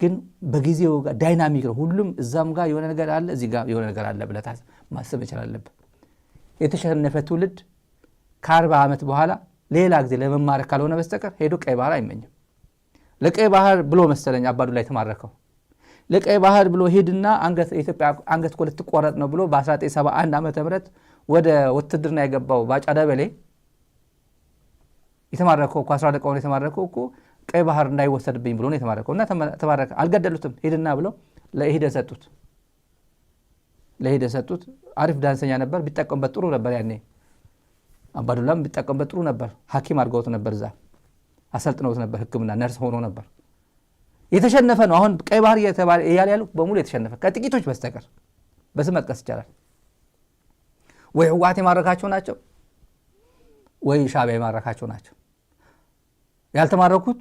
ግን በጊዜው ጋር ዳይናሚክ ነው። ሁሉም እዛም ጋር የሆነ ነገር አለ፣ እዚህ ጋር የሆነ ነገር አለ ብለህ ማሰብ መቻል አለብህ። የተሸነፈ ትውልድ ከ40 ዓመት በኋላ ሌላ ጊዜ ለመማረክ ካልሆነ በስተቀር ሄዶ ቀይ ባህር አይመኝም። ለቀይ ባህር ብሎ መሰለኝ አባዱላ የተማረከው። ለቀይ ባህር ብሎ ሄድና ኢትዮጵያ አንገት እኮ ልትቆረጥ ነው ብሎ በ1971 ዓመተ ምህረት ወደ ውትድርና የገባው ባጫ ደበሌ የተማረከው እኮ 11 ቀን የተማረከው እኮ ቀይ ባህር እንዳይወሰድብኝ ብሎ ነው የተማረከው። እና ተማረከ። አልገደሉትም። ሄድና ብለው ለኢህዴን ሰጡት። አሪፍ ዳንሰኛ ነበር። ቢጠቀምበት ጥሩ ነበር። ያኔ አባዱላም ቢጠቀምበት ጥሩ ነበር። ሐኪም አድርገውት ነበር። እዛ አሰልጥነውት ነበር። ሕክምና ነርስ ሆኖ ነበር። የተሸነፈ ነው። አሁን ቀይ ባህር እያለ ያሉ በሙሉ የተሸነፈ ከጥቂቶች በስተቀር በስም መጥቀስ ይቻላል። ወይ ህወሓት የማረካቸው ናቸው ወይ ሻዕቢያ የማረካቸው ናቸው። ያልተማረኩት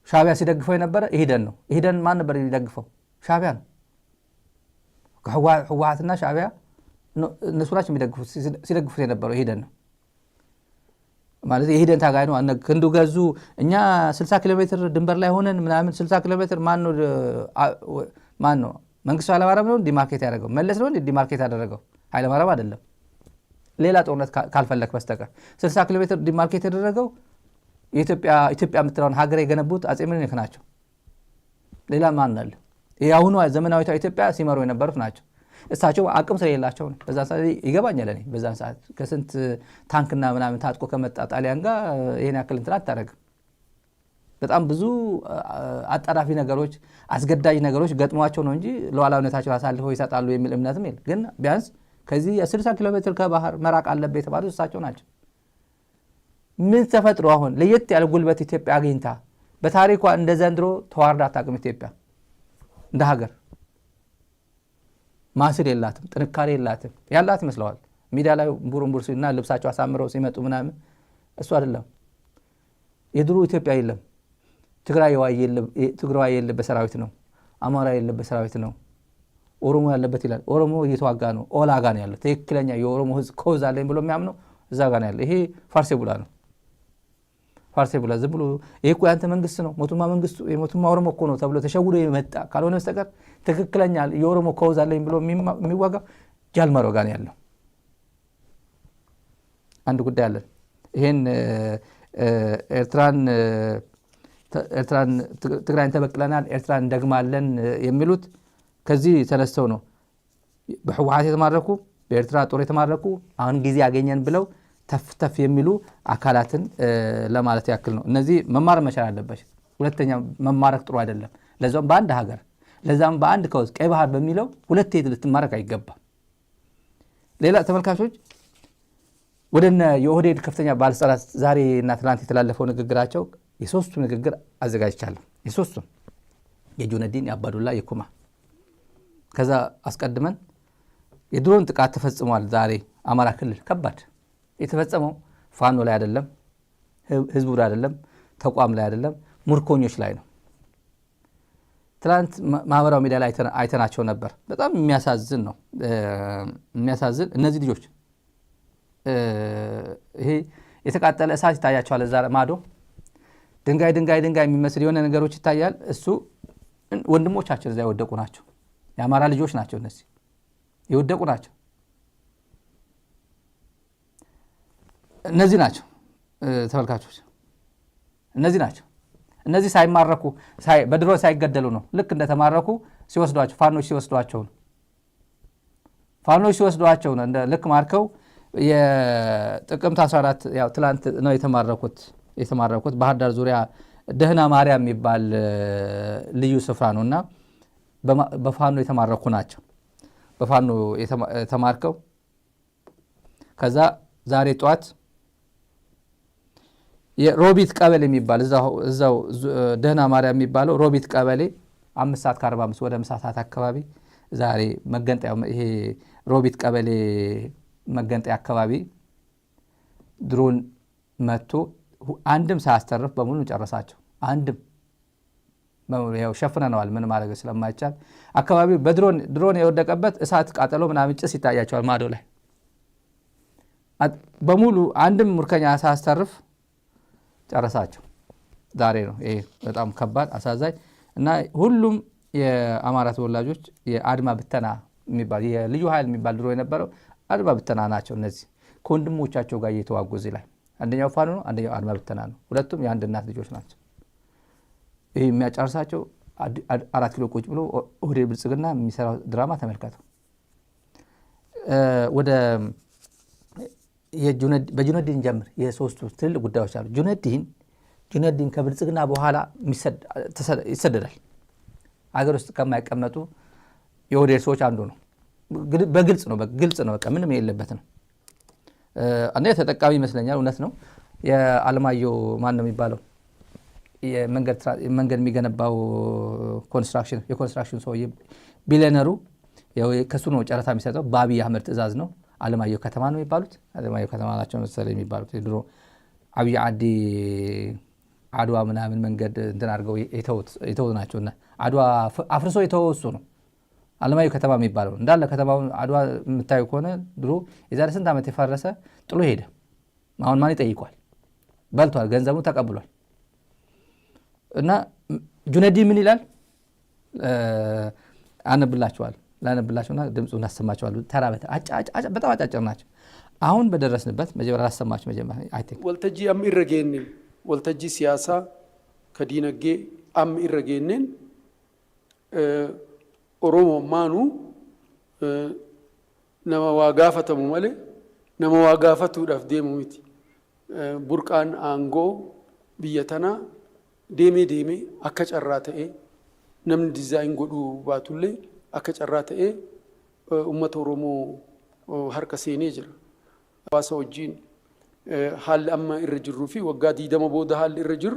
ሻዕቢያ ሲደግፈው የነበረ ኢህዴን ነው። ኢህዴን ማን ነበር የሚደግፈው? ሻዕቢያ ነው። ህወሓትና ሻዕቢያ እነሱ ናቸው ሲደግፉት የነበረው ኢህዴን ነው ማለት። የኢህዴን ታጋይ ነው። ክንዱ ገዙ። እኛ 60 ኪሎ ሜትር ድንበር ላይ ሆነን ምናምን 60 ኪሎ ሜትር ማን ነው? መንግስቱ ኃይለማርያም ነው ዲማርኬት ያደረገው። መለስ ነው ዲማርኬት ያደረገው፣ ኃይለማርያም አይደለም። ሌላ ጦርነት ካልፈለክ በስተቀር 60 ኪሎ ሜትር ዲማርኬት ያደረገው ኢትዮጵያ የምትለውን ሀገር የገነቡት አጼ ምኒልክ ናቸው። ሌላ ማን አለ? የአሁኑ ዘመናዊቷ ኢትዮጵያ ሲመሩ የነበሩት ናቸው። እሳቸው አቅም ስለሌላቸው ነው። በዛን ሰዓት ይገባኛል። እኔ በዛን ሰዓት ከስንት ታንክና ምናምን ታጥቆ ከመጣ ጣሊያን ጋር ይሄን ያክል እንትን አታረግም። በጣም ብዙ አጣዳፊ ነገሮች፣ አስገዳጅ ነገሮች ገጥሟቸው ነው እንጂ ሉዓላዊነታቸውን አሳልፈው ይሰጣሉ የሚል እምነትም የለም። ግን ቢያንስ ከዚህ 60 ኪሎ ሜትር ከባህር መራቅ አለበት የተባሉት እሳቸው ናቸው። ምን ተፈጥሮ አሁን ለየት ያለ ጉልበት ኢትዮጵያ አግኝታ በታሪኳ እንደ ዘንድሮ ተዋርዳ አታውቅም። ኢትዮጵያ እንደ ሀገር ማስል የላትም፣ ጥንካሬ የላትም። ያላት ይመስለዋል ሚዲያ ላይ ቡሩምቡር ሲና ልብሳቸው አሳምረው ሲመጡ ምናምን። እሱ አይደለም የድሮ ኢትዮጵያ የለም። ትግራይ የለበት ሰራዊት ነው፣ አማራ የለበት ሰራዊት ነው፣ ኦሮሞ ያለበት ይላል። ኦሮሞ እየተዋጋ ነው፣ ኦላ ጋር ነው ያለው። ትክክለኛ የኦሮሞ ህዝብ ኮዝ አለኝ ብሎ የሚያምነው እዛ ጋር ነው ያለው። ይሄ ፋርሴ ቡላ ነው። ፋርሴ ቡላ ዝም ብሎ ይሄ እኮ ያንተ መንግስት ነው፣ ሞቱማ መንግስቱ የሞቱማ ኦሮሞ እኮ ነው ተብሎ ተሸውዶ የመጣ ካልሆነ በስተቀር ትክክለኛ የኦሮሞ ኮዝ አለኝ ብሎ የሚዋጋ ጃልመሮ ጋር ነው ያለው። አንድ ጉዳይ አለን። ይሄን ኤርትራን ትግራይን ተበቅለናል፣ ኤርትራን እንደግማለን የሚሉት ከዚህ ተነስተው ነው። በህወሓት የተማረኩ በኤርትራ ጦር የተማረኩ አሁን ጊዜ ያገኘን ብለው ተፍ የሚሉ አካላትን ለማለት ያክል ነው። እነዚህ መማር መቻል አለባቸው። ሁለተኛ መማረክ ጥሩ አይደለም። ለዛም በአንድ ሀገር ለዛም በአንድ ከውዝ ቀይ ባህር በሚለው ሁለቴ ልትማረክ አይገባም። ሌላ ተመልካቾች ወደነ የኦህዴድ ከፍተኛ ባለስልጣናት ዛሬ እና ትናንት የተላለፈው ንግግራቸው የሶስቱ ንግግር አዘጋጅቻለሁ። የሶስቱም የጁነዲን፣ የአባዱላ፣ የኩማ። ከዛ አስቀድመን የድሮን ጥቃት ተፈጽሟል። ዛሬ አማራ ክልል ከባድ የተፈጸመው ፋኖ ላይ አይደለም፣ ህዝቡ ላይ አይደለም፣ ተቋም ላይ አይደለም፣ ሙርኮኞች ላይ ነው። ትናንት ማህበራዊ ሚዲያ ላይ አይተናቸው ነበር። በጣም የሚያሳዝን ነው። የሚያሳዝን እነዚህ ልጆች ይሄ የተቃጠለ እሳት ይታያቸዋል። እዛ ማዶ ድንጋይ የሚመስል የሆነ ነገሮች ይታያል። እሱ ወንድሞቻችን እዛ የወደቁ ናቸው። የአማራ ልጆች ናቸው። እነዚህ የወደቁ ናቸው። እነዚህ ናቸው ተመልካቾች፣ እነዚህ ናቸው። እነዚህ ሳይማረኩ በድሮ ሳይገደሉ ነው። ልክ እንደተማረኩ ሲወስዷቸው ፋኖች ሲወስዷቸው ነው። ፋኖች ሲወስዷቸው ነው። ልክ ማርከው የጥቅምት 14 ያው ትላንት ነው የተማረኩት ባህር ዳር ዙሪያ ደህና ማርያም የሚባል ልዩ ስፍራ ነውና በፋኖ የተማረኩ ናቸው። በፋኖ የተማርከው። ከዛ ዛሬ ጧት የሮቢት ቀበሌ የሚባል እዛው ደህና ማርያም የሚባለው ሮቢት ቀበሌ 5:45 ወደ ምሳ ሰዓት አካባቢ ዛሬ መገንጠያው ይሄ ሮቢት ቀበሌ መገንጠያ አካባቢ ድሮን መጥቶ አንድም ሳያስተርፍ በሙሉ ጨረሳቸው። አንድም ያው ሸፍነነዋል ምን ማድረግ ስለማይቻል አካባቢው በድሮን የወደቀበት እሳት ቃጠሎ ምናምን ጭስ ይታያቸዋል ማዶ ላይ በሙሉ አንድም ሙርከኛ ሳያስተርፍ ጨረሳቸው። ዛሬ ነው ይሄ በጣም ከባድ አሳዛኝ እና ሁሉም የአማራ ተወላጆች የአድማ ብተና የሚባል የልዩ ኃይል የሚባል ድሮ የነበረው አድማ ብተና ናቸው። እነዚህ ከወንድሞቻቸው ጋር እየተዋጉ እዚህ ላይ አንደኛው ፋኖ ነው፣ አንደኛው አድማ ብተና ነው። ሁለቱም የአንድ እናት ልጆች ናቸው። ይሄ የሚያጨርሳቸው 4 ኪሎ ቁጭ ብሎ ኦህዴድ ብልጽግና የሚሰራው ድራማ ተመልከቱ። ወደ በጁነዲን ጀምር የሶስቱ ትልልቅ ጉዳዮች አሉ። ጁነዲን ከብልጽግና በኋላ ይሰደዳል። አገር ውስጥ ከማይቀመጡ የኦህዴድ ሰዎች አንዱ ነው። በግልጽ ነው በቃ ምንም የሌለበት ነው። አንዴ ተጠቃሚ ይመስለኛል። እውነት ነው። የአለማየሁ ማን ነው የሚባለው መንገድ የሚገነባው የኮንስትራክሽን ሰውዬ ቢሊየነሩ ከሱ ነው ጨረታ የሚሰጠው። በአብይ አህመድ ትእዛዝ ነው። አለማየሁ ከተማ ነው የሚባሉት። አለማየሁ ከተማ ናቸው መሰለኝ የሚባሉት። ድሮ አብይ አድዋ ምናምን መንገድ እንትን አድርገው የተውት ናቸውና አድዋ አፍርሶ የተወው እሱ ነው አለማየሁ ከተማ የሚባለው። እንዳለ ከተማውን አድዋ የምታዩ ከሆነ ድሮ የዛሬ ስንት ዓመት የፈረሰ ጥሎ ሄደ። አሁን ማን ይጠይቋል? በልቷል፣ ገንዘቡን ተቀብሏል። እና ጁነዲን ምን ይላል? ላነብላችሁና ድምፁ እናሰማችኋል። ተራ በጣም አጫጭር ናቸው። አሁን በደረስንበት መጀመሪያ ላሰማችሁ። መጀመሪያ አይ ቲንክ ወልተጂ አም ኢረጌንን ወልተጂ ሲያሳ ከዲነጌ አም ኢረጌንን ኦሮሞ ማኑ ነማ ዋጋፈተሙ ማለ ነማ ዋጋፈቱ ዳፍ ደሙ ሚቲ ቡርቃን አንጎ ብየተና ዴሜ አከጨራ ተኤ ነምን ዲዛይን ጎዱ ባቱሌ አከጨራ ተኤ ኡመት ኦሮሞ ሀርከ ሴኔ ጅራ ዋሳ ወጂን ሀል አማ ኢረጅሩ ፊ ወጋ ዲደማ ቦዳ ሀል ኢረጅሩ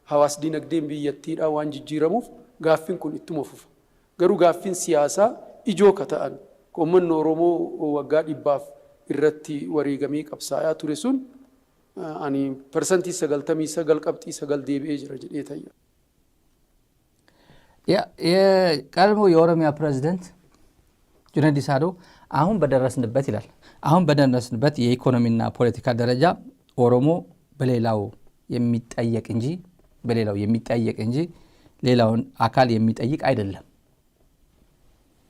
ሀዋስ ዲነግዴን ብየቲዳ ዋን ጅጅረሙፍ ጋፊን ኩን ኢትሞፉፍ ገሩ ጋፊን ሲያሳ ኢጆ ከተአን ቆመን ኦሮሞ ወጋ ዲባፍ ኢረቲ ወሪገሚ ቀብሳያ ቱሬሱን አኒ ፐርሰንቲ ሰገልተሚ ሰገል ቀብጢ ሰገል ዴቢኤ ጅራ ጀዴታያ የቀድሞ የኦሮሚያ ፕሬዝዳንት ጁነዲን ሳዶ አሁን በደረስንበት ይላል። አሁን በደረስንበት የኢኮኖሚና ፖለቲካ ደረጃ ኦሮሞ በሌላው የሚጠየቅ እንጂ ሌላውን አካል የሚጠይቅ አይደለም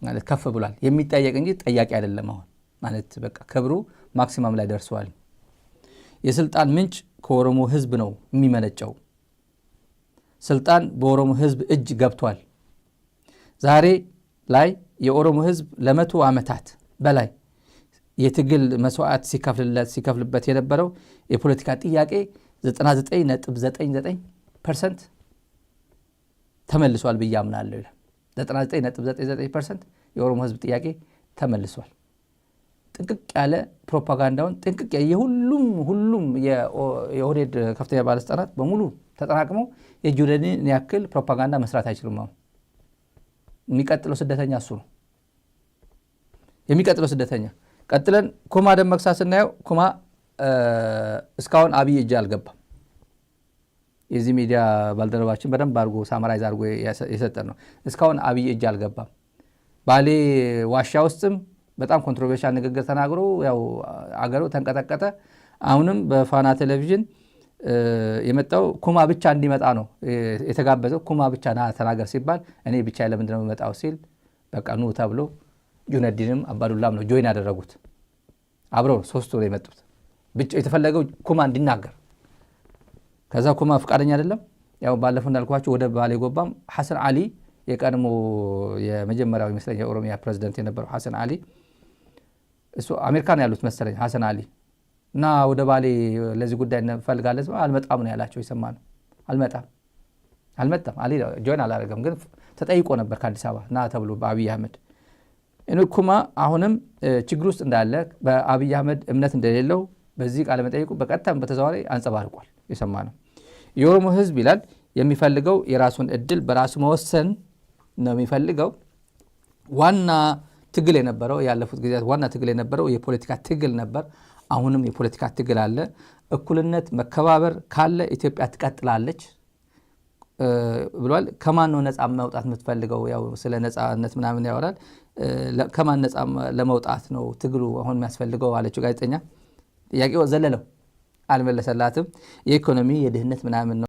ማለት ከፍ ብሏል። የሚጠየቅ እንጂ ጠያቂ አይደለም። አሁን ማለት በቃ ክብሩ ማክሲማም ላይ ደርሷል። የስልጣን ምንጭ ከኦሮሞ ህዝብ ነው የሚመነጨው። ስልጣን በኦሮሞ ህዝብ እጅ ገብቷል። ዛሬ ላይ የኦሮሞ ህዝብ ለ100 ዓመታት በላይ የትግል መስዋዕት ሲከፍልበት የነበረው የፖለቲካ ጥያቄ 99.99% ተመልሷል ብዬ አምናለሁ ይላል። 99.99% የኦሮሞ ህዝብ ጥያቄ ተመልሷል። ጥንቅቅ ያለ ፕሮፓጋንዳውን ሁሉም የኦህዴድ ከፍተኛ ባለስልጣናት በሙሉ ተጠራቅመው የጁነዲንን ያክል ፕሮፓጋንዳ መስራት አይችሉም። አሁን የሚቀጥለው ስደተኛ እሱ ነው። የሚቀጥለው ስደተኛ ቀጥለን ኩማ ደመቅሳ ስናየው ኩማ እስካሁን አብይ እጅ አልገባም። የዚህ ሚዲያ ባልደረባችን በደንብ አድርጎ ሳመራይዝ አድርጎ የሰጠን ነው። እስካሁን አብይ እጅ አልገባም። ባሌ ዋሻ ውስጥም በጣም ኮንትሮቨርሻል ንግግር ተናግሮ ያው አገሩ ተንቀጠቀጠ። አሁንም በፋና ቴሌቪዥን የመጣው ኩማ ብቻ እንዲመጣ ነው የተጋበዘው። ኩማ ብቻ ና ተናገር ሲባል እኔ ብቻ ለምንድን ነው የመጣው ሲል በቃ ኑ ተብሎ ጁነዲንም አባዱላም ነው ጆይን ያደረጉት። አብረው ሶስቱ ነው የመጡት። ብቻ የተፈለገው ኩማ እንዲናገር። ከዛ ኩማ ፍቃደኛ አይደለም። ያው ባለፈው እንዳልኳችሁ ወደ ባሌ ጎባም ሐሰን አሊ የቀድሞ የመጀመሪያው ይመስለኛል የኦሮሚያ ፕሬዝዳንት የነበረው ሐሰን አሊ እሱ አሜሪካን ያሉት መሰለኝ ሐሰን አሊ እና ወደ ባሌ ለዚህ ጉዳይ እንፈልጋለን አልመጣም ነው ያላቸው። ይሰማነው አልመጣም አሊ ጆይን አላደረገም። ግን ተጠይቆ ነበር ከአዲስ አበባ ና ተብሎ በአብይ አህመድ እንኩማ አሁንም ችግር ውስጥ እንዳለ በአብይ አህመድ እምነት እንደሌለው በዚህ ቃለ መጠይቁ በቀጥታም በተዘዋዋሪ አንጸባርቋል። የሰማነው የኦሮሞ ህዝብ ይላል የሚፈልገው የራሱን እድል በራሱ መወሰን ነው የሚፈልገው። ዋና ትግል የነበረው ያለፉት ጊዜያት ዋና ትግል የነበረው የፖለቲካ ትግል ነበር። አሁንም የፖለቲካ ትግል አለ። እኩልነት መከባበር ካለ ኢትዮጵያ ትቀጥላለች ብሏል። ከማን ነው ነፃ መውጣት የምትፈልገው? ያው ስለ ነፃነት ምናምን ያወራል። ከማን ነፃ ለመውጣት ነው ትግሉ አሁን የሚያስፈልገው አለችው ጋዜጠኛ። ጥያቄው ዘለለው አልመለሰላትም። የኢኮኖሚ የድህነት ምናምን ነው